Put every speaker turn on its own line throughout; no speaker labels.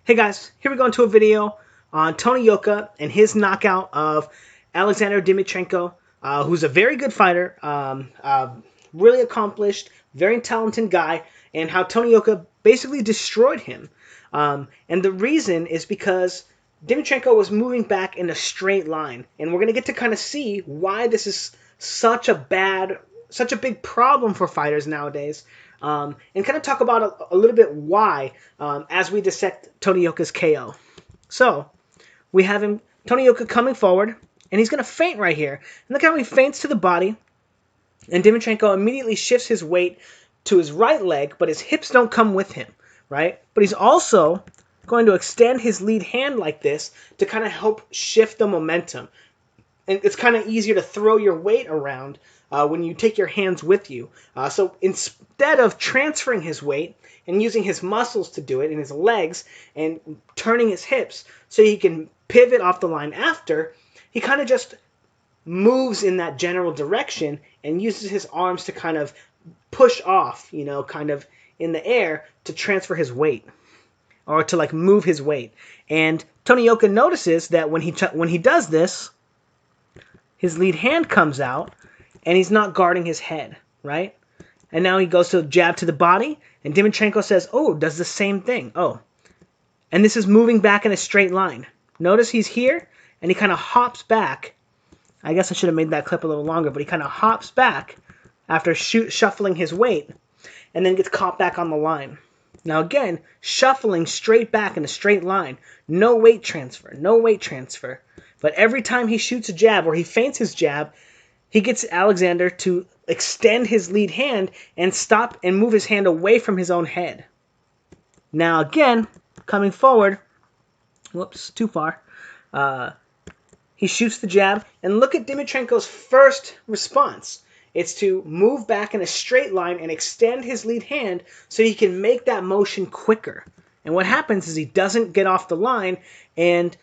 Hey guys, here we go into a video on Tony Yoka and his knockout of Alexander Dimitrenko, who's a very good fighter, really accomplished, very talented guy, and how Tony Yoka basically destroyed him. And the reason is because Dimitrenko was moving back in a straight line, and we're going to get to kind of see why this is such a big problem for fighters nowadays. And kind of talk about a little bit why as we dissect Tony Yoka's KO. So we have Tony Yoka coming forward, and he's going to feint right here. And look how he feints to the body, and Dimitrenko immediately shifts his weight to his right leg, but his hips don't come with him, right? But he's also going to extend his lead hand like this to kind of help shift the momentum. And it's kind of easier to throw your weight around when you take your hands with you. So instead of transferring his weight and using his muscles to do it, and his legs, and turning his hips so he can pivot off the line after, he kind of just moves in that general direction and uses his arms to kind of push off, kind of in the air to transfer his weight, or to like move his weight. And Tony Yoka notices that when he does this, his lead hand comes out, and he's not guarding his head, right? And now he goes to jab to the body, and Dimitrenko says, oh, does the same thing. Oh, and this is moving back in a straight line. Notice he's here, and he kind of hops back. I guess I should have made that clip a little longer, but he kind of hops back after shuffling his weight, and then gets caught back on the line. Now again, shuffling straight back in a straight line. No weight transfer, no weight transfer. But every time he shoots a jab, or he feints his jab, he gets Alexander to extend his lead hand and stop and move his hand away from his own head. Now again, coming forward, whoops, too far. He shoots the jab, and look at Dimitrenko's first response. It's to move back in a straight line and extend his lead hand so he can make that motion quicker. And what happens is he doesn't get off the line, and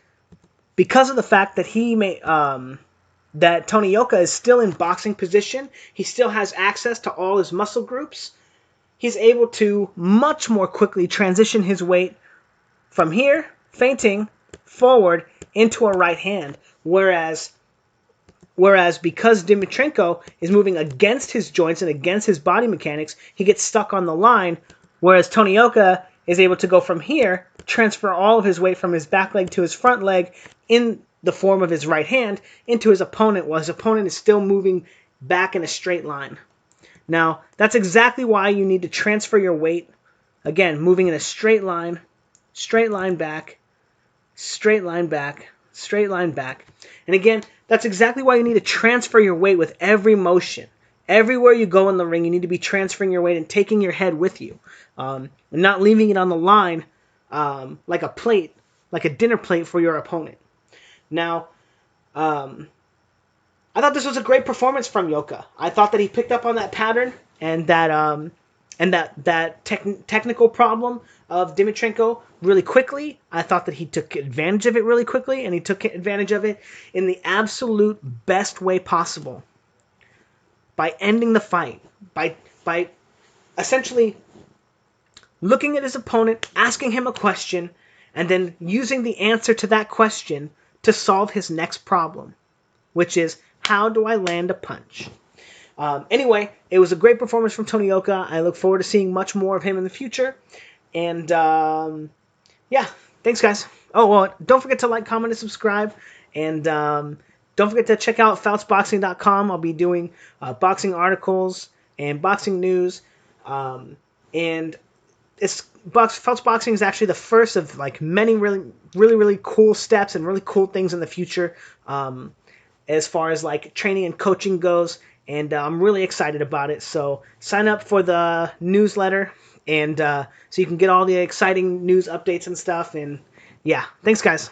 because of the fact that that Tony Yoka is still in boxing position, he still has access to all his muscle groups, he's able to much more quickly transition his weight from here, feinting, forward into a right hand. Whereas because Dimitrenko is moving against his joints and against his body mechanics, he gets stuck on the line, whereas Tony Yoka is able to go from here, transfer all of his weight from his back leg to his front leg in the form of his right hand into his opponent, while his opponent is still moving back in a straight line. Now, that's exactly why you need to transfer your weight. Again, moving in a straight line back, straight line back, straight line back. And again, that's exactly why you need to transfer your weight with every motion. Everywhere you go in the ring, you need to be transferring your weight and taking your head with you. And not leaving it on the line like a plate, like a dinner plate for your opponent. Now, I thought this was a great performance from Yoka. I thought that he picked up on that pattern and that technical problem of Dimitrenko really quickly. I thought that he took advantage of it really quickly, and he took advantage of it in the absolute best way possible. By ending the fight, by essentially looking at his opponent, asking him a question, and then using the answer to that question to solve his next problem, which is, how do I land a punch? Anyway, it was a great performance from Tony Yoka. I look forward to seeing much more of him in the future. And yeah, thanks guys. Oh, well, don't forget to like, comment, and subscribe. And don't forget to check out FoutsBoxing.com. I'll be doing boxing articles and boxing news. And Fouts Boxing is actually the first of like many really cool steps and really cool things in the future as far as like training and coaching goes. And I'm really excited about it. So sign up for the newsletter, and so you can get all the exciting news updates and stuff. And yeah, thanks guys.